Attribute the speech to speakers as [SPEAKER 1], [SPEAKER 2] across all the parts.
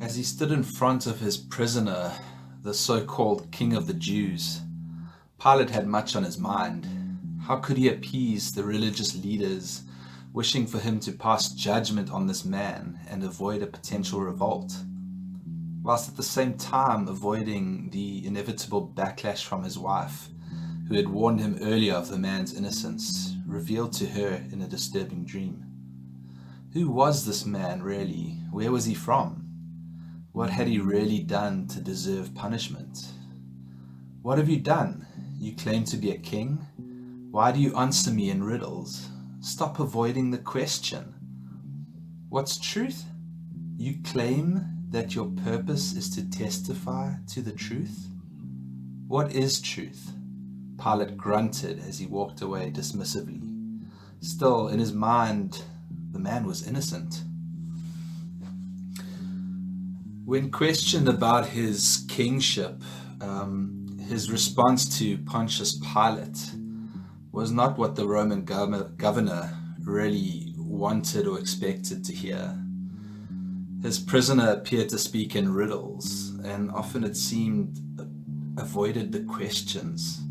[SPEAKER 1] As he stood in front of his prisoner, the so-called King of the Jews, Pilate had much on his mind. How could he appease the religious leaders wishing for him to pass judgment on this man and avoid a potential revolt, whilst at the same time avoiding the inevitable backlash from his wife, who had warned him earlier of the man's innocence, revealed to her in a disturbing dream? Who was this man really? Where was he from? What had he really done to deserve punishment? What have you done? You claim to be a king? Why do you answer me in riddles? Stop avoiding the question. What's truth? You claim that your purpose is to testify to the truth? What is truth? Pilate grunted as he walked away dismissively. Still, in his mind, the man was innocent. When questioned about his kingship, his response to Pontius Pilate was not what the Roman governor really wanted or expected to hear. His prisoner appeared to speak in riddles, and often it seemed avoided the questions.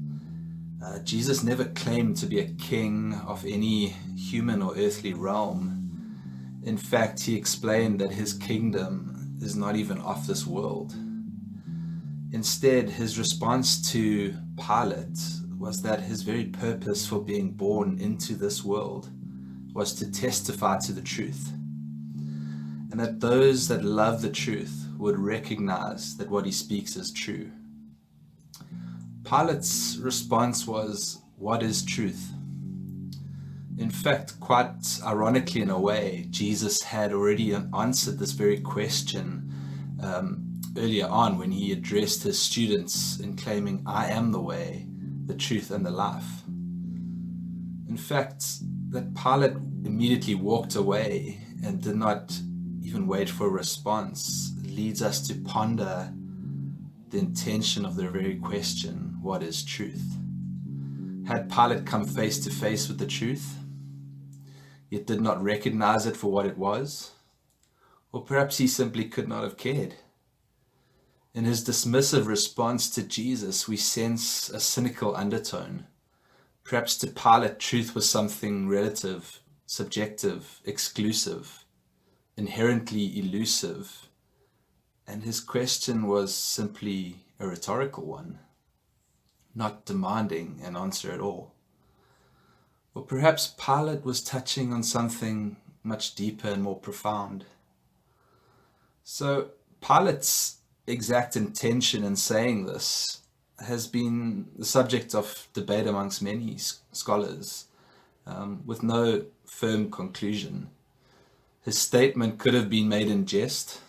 [SPEAKER 1] Jesus never claimed to be a king of any human or earthly realm. In fact, he explained that his kingdom is not even of this world. Instead, his response to Pilate was that his very purpose for being born into this world was to testify to the truth, and that those that love the truth would recognize that what he speaks is true. Pilate's response was, "What is truth?" In fact, quite ironically in a way, Jesus had already answered this very question earlier on when he addressed his students in claiming, "I am the way, the truth, and the life." In fact, that Pilate immediately walked away and did not even wait for a response leads us to ponder the intention of the very question, what is truth? Had Pilate come face to face with the truth, yet did not recognize it for what it was? Or perhaps he simply could not have cared. In his dismissive response to Jesus, we sense a cynical undertone. Perhaps to Pilate, truth was something relative, subjective, exclusive, inherently elusive, and his question was simply a rhetorical one, not demanding an answer at all. Or perhaps Pilate was touching on something much deeper and more profound. So Pilate's exact intention in saying this has been the subject of debate amongst many scholars, with no firm conclusion. His statement could have been made in jest,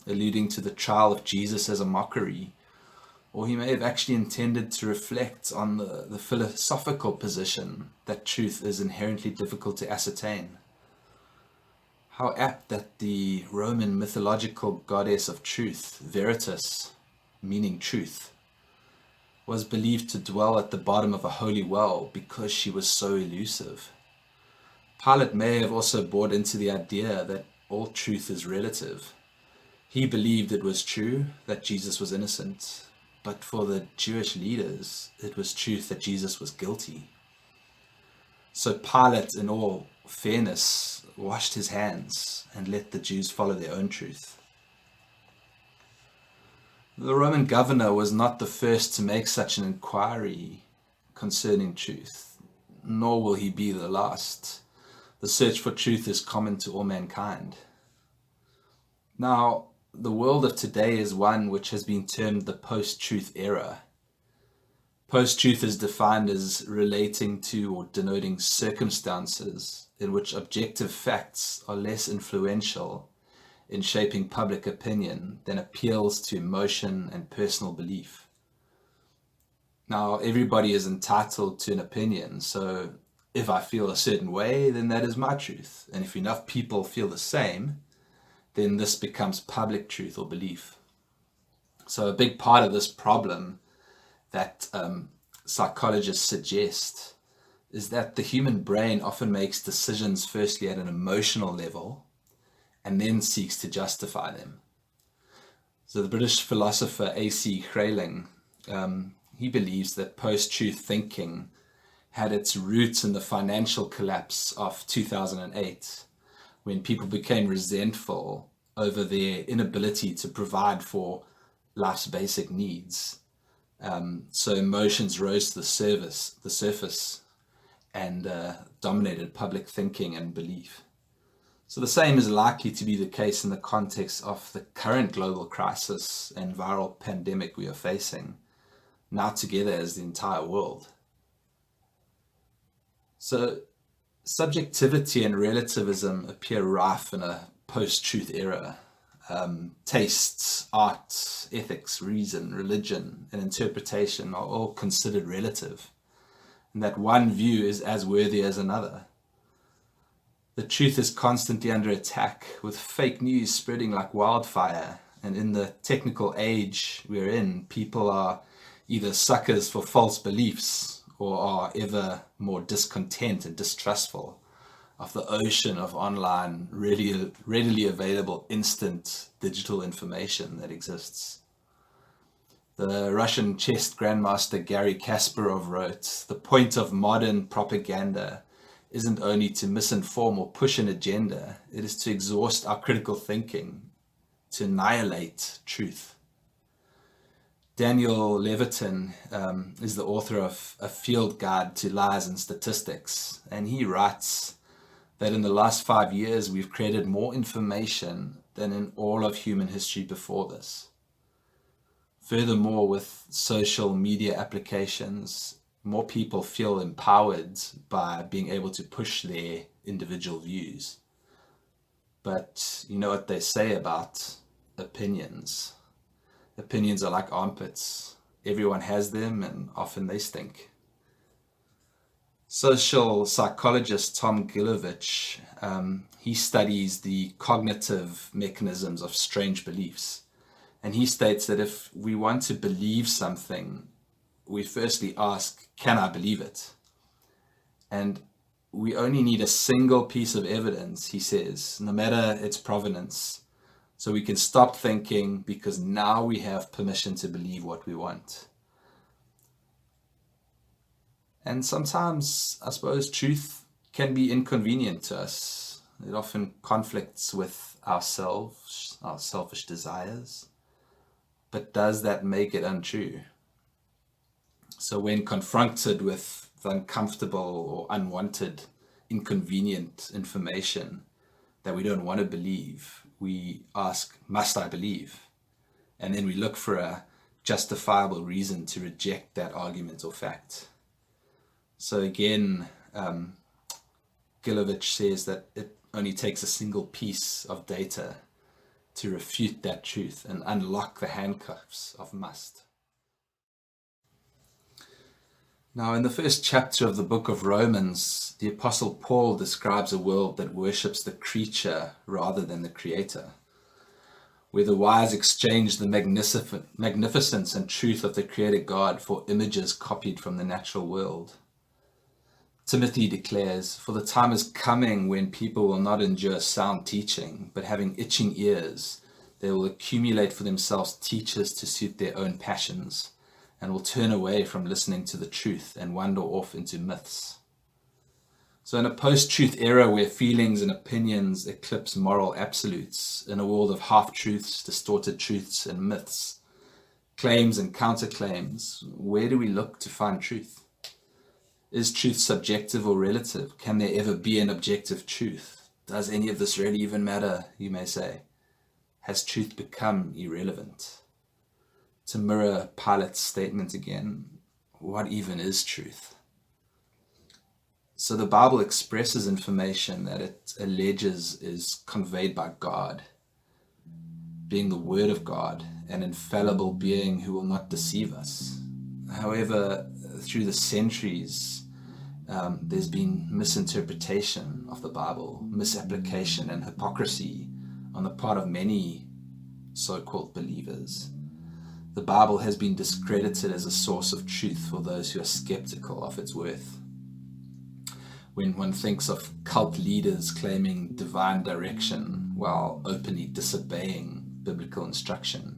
[SPEAKER 1] alluding to the trial of Jesus as a mockery, or he may have actually intended to reflect on the philosophical position that truth is inherently difficult to ascertain. How apt that the Roman mythological goddess of truth, Veritas, meaning truth, was believed to dwell at the bottom of a holy well because she was so elusive. Pilate may have also bought into the idea that all truth is relative. He believed it was true that Jesus was innocent, but for the Jewish leaders, it was truth that Jesus was guilty. So Pilate, in all fairness, washed his hands and let the Jews follow their own truth. The Roman governor was not the first to make such an inquiry concerning truth, nor will he be the last. The search for truth is common to all mankind. Now, the world of today is one which has been termed the post-truth era. Post-truth is defined as relating to or denoting circumstances in which objective facts are less influential in shaping public opinion than appeals to emotion and personal belief. Now, everybody is entitled to an opinion, so if I feel a certain way, then that is my truth. And if enough people feel the same, then this becomes public truth or belief. So a big part of this problem that psychologists suggest is that the human brain often makes decisions firstly at an emotional level and then seeks to justify them. So the British philosopher A.C. Grayling, he believes that post-truth thinking had its roots in the financial collapse of 2008, when people became resentful over their inability to provide for life's basic needs. So emotions rose to the surface and dominated public thinking and belief. So the same is likely to be the case in the context of the current global crisis and viral pandemic we are facing, now together as the entire world. So subjectivity and relativism appear rife in a post-truth era. Tastes, art, ethics, reason, religion, and interpretation are all considered relative, and that one view is as worthy as another. The truth is constantly under attack, with fake news spreading like wildfire, and in the technical age we're in, people are either suckers for false beliefs or are ever more discontent and distrustful of the ocean of online, readily available instant digital information that exists. The Russian chess grandmaster Garry Kasparov wrote, "The point of modern propaganda isn't only to misinform or push an agenda, it is to exhaust our critical thinking, to annihilate truth." Daniel Levitin is the author of A Field Guide to Lies and Statistics, and he writes that in the last 5 years we've created more information than in all of human history before this. Furthermore, with social media applications, more people feel empowered by being able to push their individual views. But you know what they say about opinions? Opinions are like armpits. Everyone has them, and often they stink. Social psychologist Tom Gilovich, he studies the cognitive mechanisms of strange beliefs. And he states that if we want to believe something, we firstly ask, can I believe it? And we only need a single piece of evidence, he says, no matter its provenance, so we can stop thinking, because now we have permission to believe what we want. And sometimes, I suppose, truth can be inconvenient to us. It often conflicts with ourselves, our selfish desires. But does that make it untrue? So when confronted with the uncomfortable or unwanted, inconvenient information that we don't want to believe, we ask, must I believe? And then we look for a justifiable reason to reject that argument or fact. So again, Gilovich says that it only takes a single piece of data to refute that truth and unlock the handcuffs of must. Now, in the first chapter of the book of Romans, the Apostle Paul describes a world that worships the creature rather than the creator, where the wise exchange the magnificence and truth of the created God for images copied from the natural world. Timothy declares, "For the time is coming when people will not endure sound teaching, but having itching ears, they will accumulate for themselves teachers to suit their own passions, and will turn away from listening to the truth and wander off into myths." So in a post-truth era where feelings and opinions eclipse moral absolutes, in a world of half-truths, distorted truths, and myths, claims and counterclaims, where do we look to find truth? Is truth subjective or relative? Can there ever be an objective truth? Does any of this really even matter, you may say? Has truth become irrelevant? To mirror Pilate's statement again, what even is truth? So the Bible expresses information that it alleges is conveyed by God, being the Word of God, an infallible being who will not deceive us. However, through the centuries, there's been misinterpretation of the Bible, misapplication and hypocrisy on the part of many so-called believers. The Bible has been discredited as a source of truth for those who are skeptical of its worth. When one thinks of cult leaders claiming divine direction while openly disobeying biblical instruction,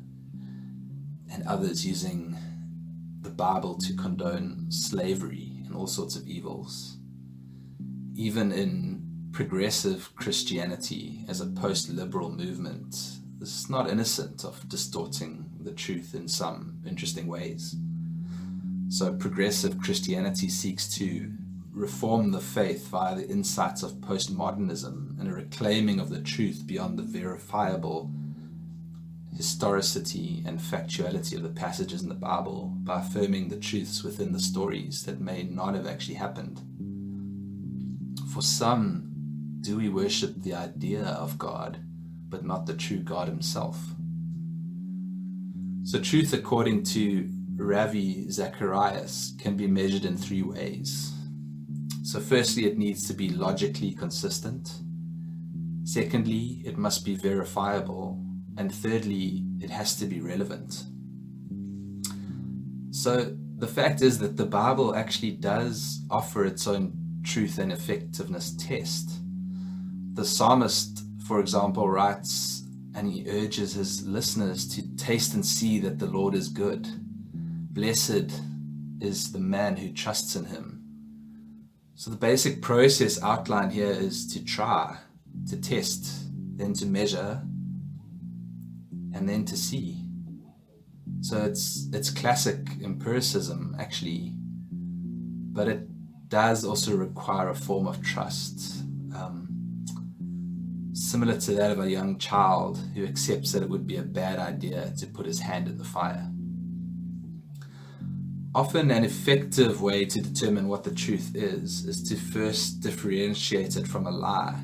[SPEAKER 1] and others using the Bible to condone slavery and all sorts of evils. Even in progressive Christianity as a post-liberal movement, this is not innocent of distorting the truth in some interesting ways. So progressive Christianity seeks to reform the faith via the insights of postmodernism and a reclaiming of the truth beyond the verifiable historicity and factuality of the passages in the Bible by affirming the truths within the stories that may not have actually happened. For some, do we worship the idea of God, but not the true God himself? So truth, according to Ravi Zacharias, can be measured in three ways. So firstly, it needs to be logically consistent. Secondly, it must be verifiable. And thirdly, it has to be relevant. So the fact is that the Bible actually does offer its own truth and effectiveness test. The psalmist, for example, writes, and he urges his listeners to taste and see that the Lord is good. Blessed is the man who trusts in him. So the basic process outlined here is to try, to test, then to measure, and then to see. So it's classic empiricism actually, but it does also require a form of trust, similar to that of a young child who accepts that it would be a bad idea to put his hand in the fire. Often an effective way to determine what the truth is to first differentiate it from a lie.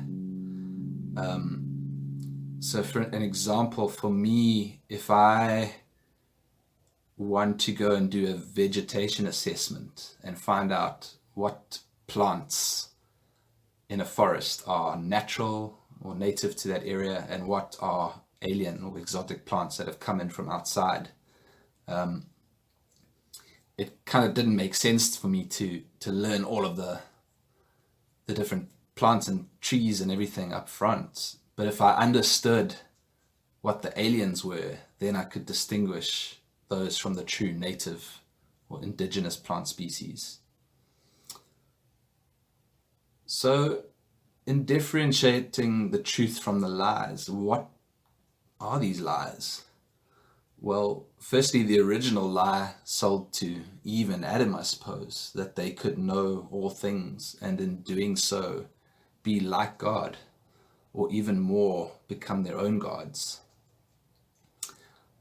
[SPEAKER 1] So for an example, for me, if I want to go and do a vegetation assessment and find out what plants in a forest are natural or native to that area and what are alien or exotic plants that have come in from outside, it kind of didn't make sense for me to learn all of the different plants and trees and everything up front. But if I understood what the aliens were, then I could distinguish those from the true native or indigenous plant species. So in differentiating the truth from the lies, what are these lies? Well, firstly, the original lie sold to Eve and Adam, I suppose, that they could know all things and in doing so be like God, or even more, become their own gods.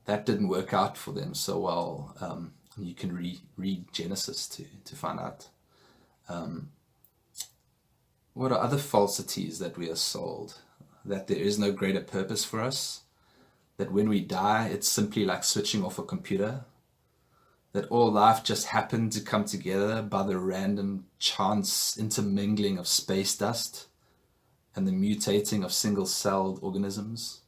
[SPEAKER 1] That didn't work out for them so well. You can read Genesis to find out. What are other falsities that we are sold? That there is no greater purpose for us. That when we die, it's simply like switching off a computer. That all life just happened to come together by the random chance intermingling of space dust and the mutating of single-celled organisms.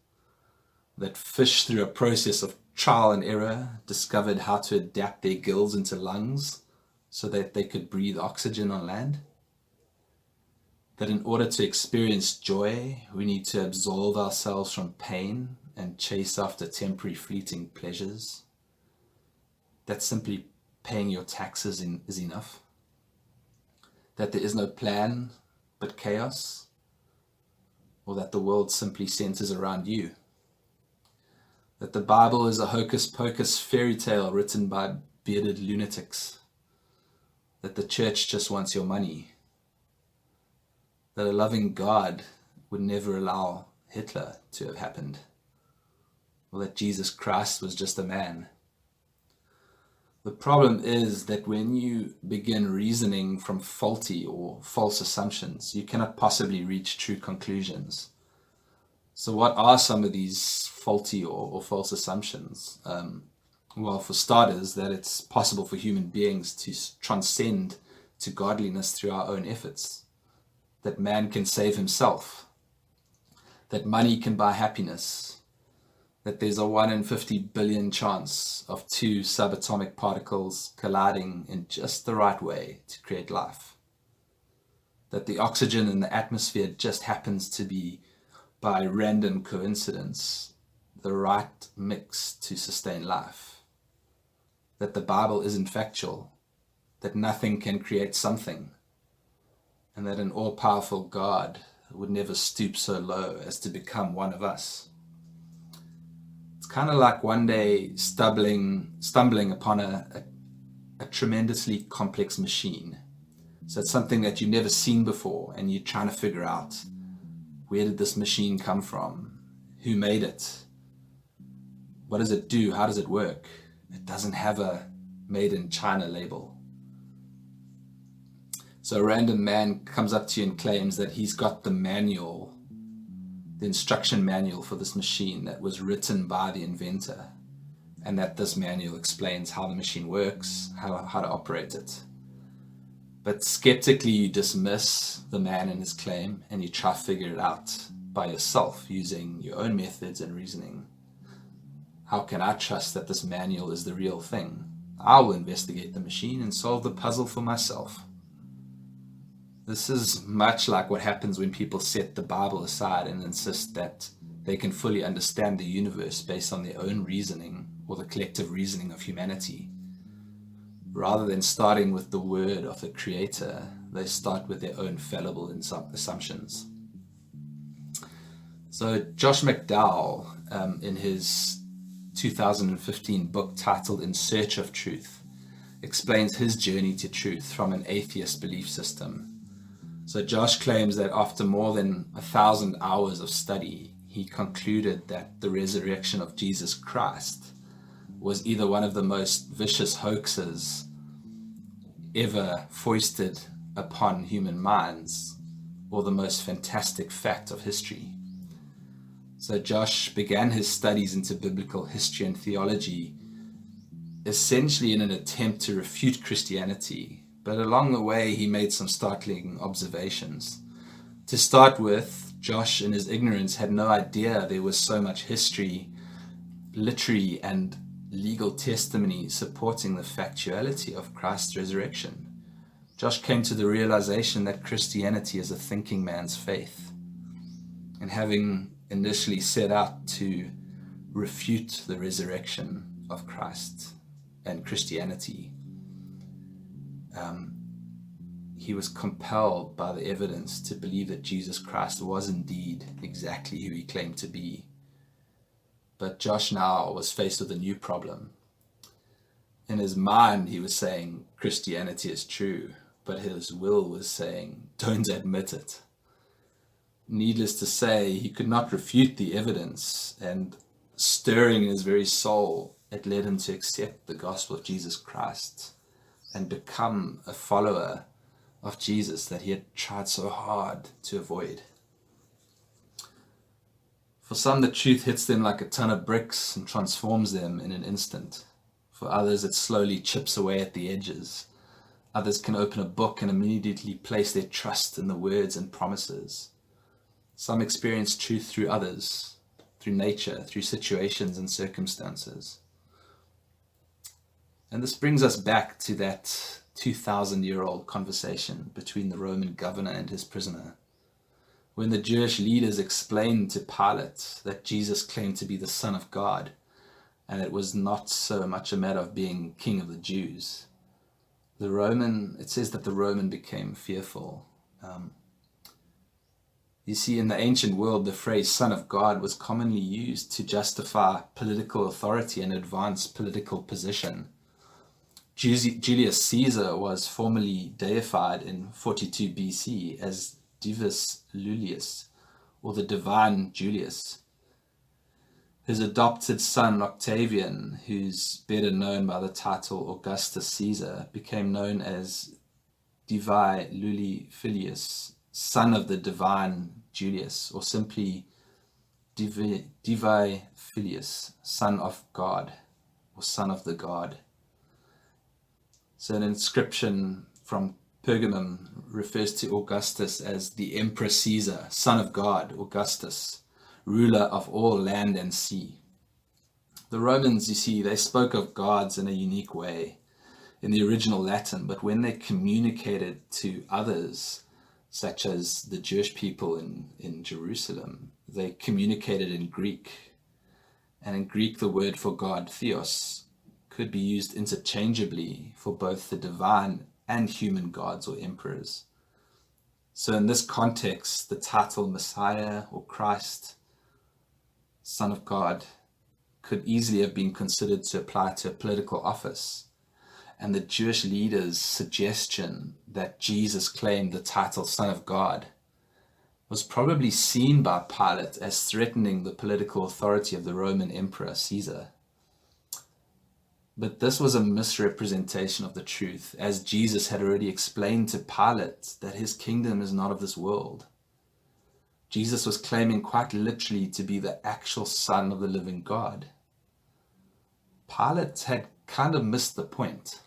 [SPEAKER 1] That fish, through a process of trial and error, discovered how to adapt their gills into lungs so that they could breathe oxygen on land. That in order to experience joy, we need to absolve ourselves from pain and chase after temporary fleeting pleasures. That simply paying your taxes is enough. That there is no plan but chaos, or that the world simply centers around you. That the Bible is a hocus-pocus fairy tale written by bearded lunatics. That the church just wants your money. That a loving God would never allow Hitler to have happened. Or that Jesus Christ was just a man. The problem is that when you begin reasoning from faulty or false assumptions, you cannot possibly reach true conclusions. So what are some of these faulty or false assumptions? Well, for starters, that it's possible for human beings to transcend to godliness through our own efforts. That man can save himself. That money can buy happiness. That there's a 1 in 50 billion chance of 2 subatomic particles colliding in just the right way to create life. That the oxygen in the atmosphere just happens to be, by random coincidence, the right mix to sustain life. that the Bible isn't factual, that nothing can create something, and that an all-powerful God would never stoop so low as to become one of us. It's kind of like one day stumbling upon a tremendously complex machine. So it's something that you've never seen before, and you're trying to figure out, where did this machine come from? Who made it? What does it do? How does it work? It doesn't have a made in China label. So a random man comes up to you and claims that he's got the manual, the instruction manual for this machine that was written by the inventor, and that this manual explains how the machine works, how to operate it. But skeptically you dismiss the man and his claim, and you try to figure it out by yourself using your own methods and reasoning. How can I trust that this manual is the real thing? I will investigate the machine and solve the puzzle for myself. This is much like what happens when people set the Bible aside and insist that they can fully understand the universe based on their own reasoning or the collective reasoning of humanity. Rather than starting with the word of the Creator, they start with their own fallible assumptions. So Josh McDowell, in his 2015 book titled In Search of Truth, explains his journey to truth from an atheist belief system. So Josh claims that after more than 1,000 hours of study, he concluded that the resurrection of Jesus Christ was either one of the most vicious hoaxes ever foisted upon human minds, or the most fantastic fact of history. So Josh began his studies into biblical history and theology essentially in an attempt to refute Christianity, but along the way he made some startling observations. To start with, Josh in his ignorance had no idea there was so much history, literary and legal testimony supporting the factuality of Christ's resurrection. Josh came to the realization that Christianity is a thinking man's faith, and having initially set out to refute the resurrection of Christ and Christianity, he was compelled by the evidence to believe that Jesus Christ was indeed exactly who he claimed to be. But Josh now was faced with a new problem. In his mind, he was saying Christianity is true, but his will was saying, don't admit it. Needless to say, he could not refute the evidence, and stirring in his very soul, it led him to accept the gospel of Jesus Christ and become a follower of Jesus that he had tried so hard to avoid. For some, the truth hits them like a ton of bricks and transforms them in an instant. For others, it slowly chips away at the edges. Others can open a book and immediately place their trust in the words and promises. Some experience truth through others, through nature, through situations and circumstances. And this brings us back to that 2,000-year-old conversation between the Roman governor and his prisoner, when the Jewish leaders explained to Pilate that Jesus claimed to be the Son of God, and it was not so much a matter of being king of the Jews. It says that the Roman became fearful. You see, in the ancient world, the phrase Son of God was commonly used to justify political authority and advance political position. Julius Caesar was formally deified in 42 BC as Divus Iulius, or the divine Julius. His adopted son Octavian, who's better known by the title Augustus Caesar, became known as Divi Luli Filius, son of the divine Julius, or simply Divi Filius, son of God, or son of the god. So an inscription from Pergamum refers to Augustus as the Emperor Caesar, son of God, Augustus, ruler of all land and sea. The Romans, you see, they spoke of gods in a unique way in the original Latin, but when they communicated to others, such as the Jewish people in Jerusalem, they communicated in Greek. And in Greek, the word for God, theos, could be used interchangeably for both the divine and human gods or emperors. So in this context, the title Messiah or Christ, Son of God, could easily have been considered to apply to a political office. And the Jewish leaders' suggestion that Jesus claimed the title Son of God was probably seen by Pilate as threatening the political authority of the Roman Emperor Caesar. But this was a misrepresentation of the truth, as Jesus had already explained to Pilate that his kingdom is not of this world. Jesus was claiming quite literally to be the actual Son of the living God. Pilate had kind of missed the point.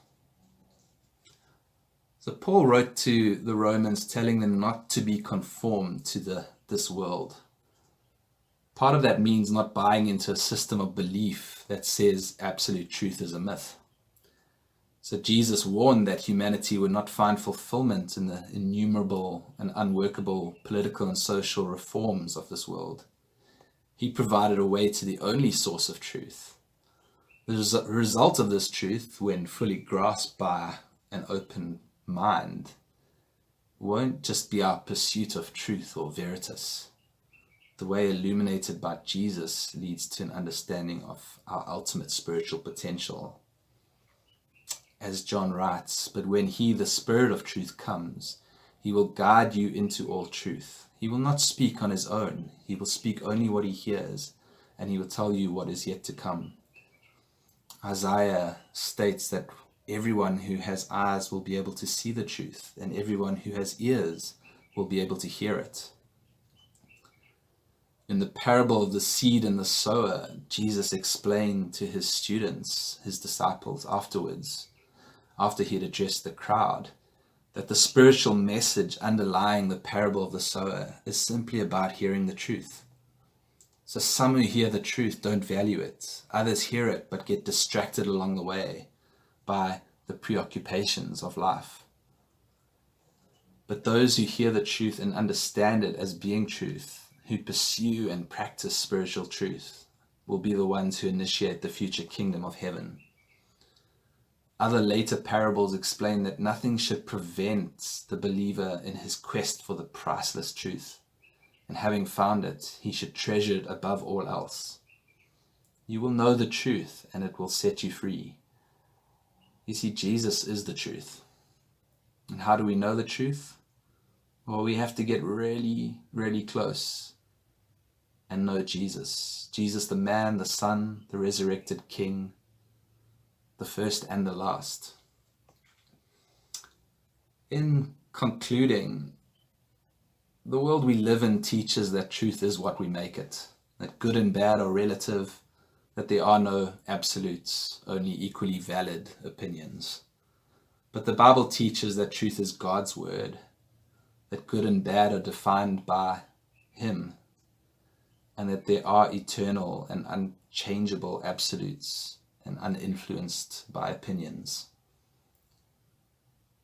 [SPEAKER 1] So Paul wrote to the Romans telling them not to be conformed to this world. Part of that means not buying into a system of belief that says absolute truth is a myth. So Jesus warned that humanity would not find fulfillment in the innumerable and unworkable political and social reforms of this world. He provided a way to the only source of truth. The result of this truth, when fully grasped by an open mind, won't just be our pursuit of truth or veritas. The way illuminated by Jesus leads to an understanding of our ultimate spiritual potential. As John writes, "But when he, the Spirit of truth, comes, he will guide you into all truth. He will not speak on his own. He will speak only what he hears, and he will tell you what is yet to come." Isaiah states that everyone who has eyes will be able to see the truth, and everyone who has ears will be able to hear it. In the parable of the seed and the sower, Jesus explained to his students, his disciples afterwards, after he had addressed the crowd, that the spiritual message underlying the parable of the sower is simply about hearing the truth. So some who hear the truth don't value it. Others hear it but get distracted along the way by the preoccupations of life. But those who hear the truth and understand it as being truth, who pursue and practice spiritual truth, will be the ones who initiate the future kingdom of heaven. Other later parables explain that nothing should prevent the believer in his quest for the priceless truth, and having found it, he should treasure it above all else. You will know the truth, and it will set you free. You see, Jesus is the truth. And how do we know the truth? Well, we have to get really, really close and know Jesus. Jesus, the man, the Son, the resurrected King, the first and the last. In concluding, the world we live in teaches that truth is what we make it, that good and bad are relative, that there are no absolutes, only equally valid opinions. But the Bible teaches that truth is God's word, that good and bad are defined by Him, and that there are eternal and unchangeable absolutes and uninfluenced by opinions.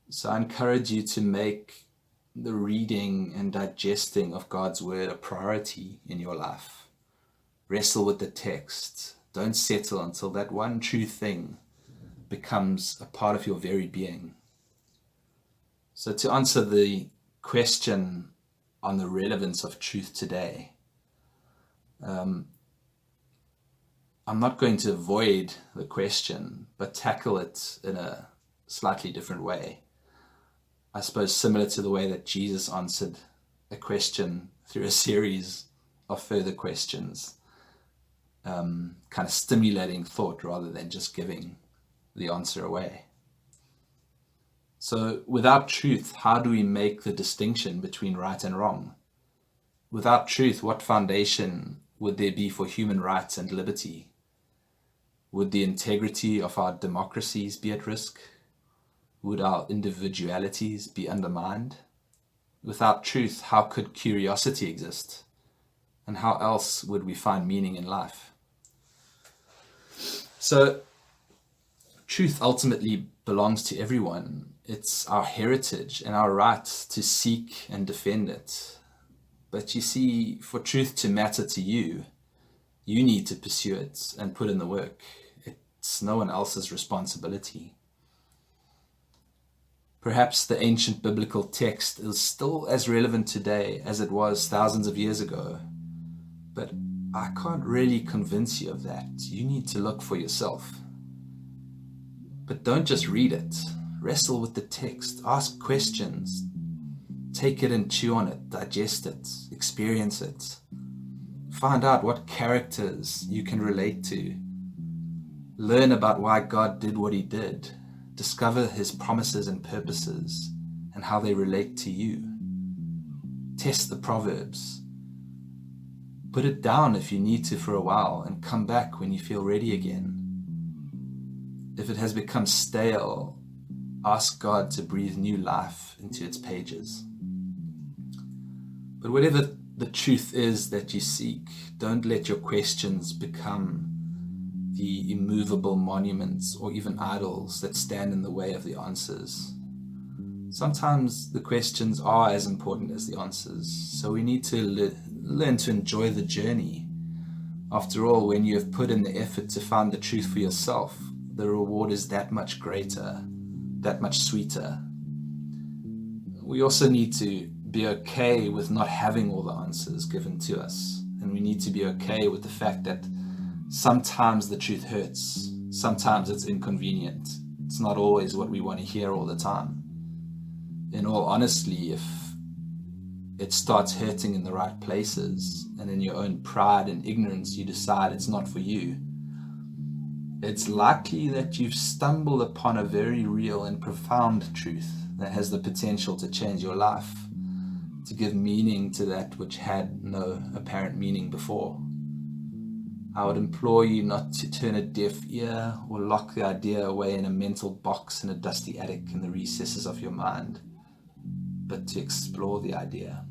[SPEAKER 1] So I encourage you to make the reading and digesting of God's word a priority in your life. Wrestle with the text. Don't settle until that one true thing becomes a part of your very being. So to answer the question on the relevance of truth today, I'm not going to avoid the question, but tackle it in a slightly different way. I suppose similar to the way that Jesus answered a question through a series of further questions, kind of stimulating thought rather than just giving the answer away. So without truth, how do we make the distinction between right and wrong? Without truth, what foundation would there be for human rights and liberty? Would the integrity of our democracies be at risk? Would our individualities be undermined? Without truth, how could curiosity exist? And how else would we find meaning in life? So, truth ultimately belongs to everyone. It's our heritage and our right to seek and defend it. But you see, for truth to matter to you, you need to pursue it and put in the work. It It's no one else's responsibility. Perhaps the ancient biblical text is still as relevant today as it was thousands of years ago, but I can't really convince you of that. You need to look for yourself. But don't just read it. Wrestle with the text. Ask questions. Take it and chew on it. Digest it. Experience it. Find out what characters you can relate to. Learn about why God did what he did. Discover his promises and purposes and how they relate to you. Test the Proverbs. Put it down if you need to for a while and come back when you feel ready again. If it has become stale, ask God to breathe new life into its pages. But whatever the truth is that you seek, don't let your questions become the immovable monuments or even idols that stand in the way of the answers. Sometimes the questions are as important as the answers, so we need to learn to enjoy the journey. After all, when you have put in the effort to find the truth for yourself, the reward is that much greater, that much sweeter. We also need to be okay with not having all the answers given to us, and we need to be okay with the fact that sometimes the truth hurts, sometimes it's inconvenient, it's not always what we want to hear all the time. In all honesty, if it starts hurting in the right places and in your own pride and ignorance you decide it's not for you, it's likely that you've stumbled upon a very real and profound truth that has the potential to change your life, to give meaning to that which had no apparent meaning before. I would implore you not to turn a deaf ear or lock the idea away in a mental box in a dusty attic in the recesses of your mind, but to explore the idea.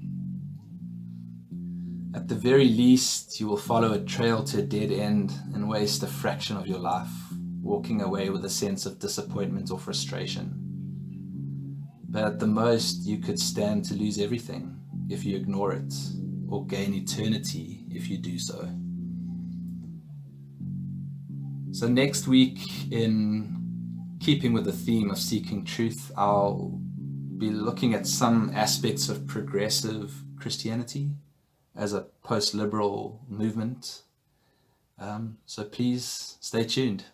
[SPEAKER 1] At the very least, you will follow a trail to a dead end and waste a fraction of your life, walking away with a sense of disappointment or frustration. But at the most, you could stand to lose everything if you ignore it, or gain eternity if you do so. So next week, in keeping with the theme of seeking truth, I'll be looking at some aspects of progressive Christianity as a post-liberal movement. So please stay tuned.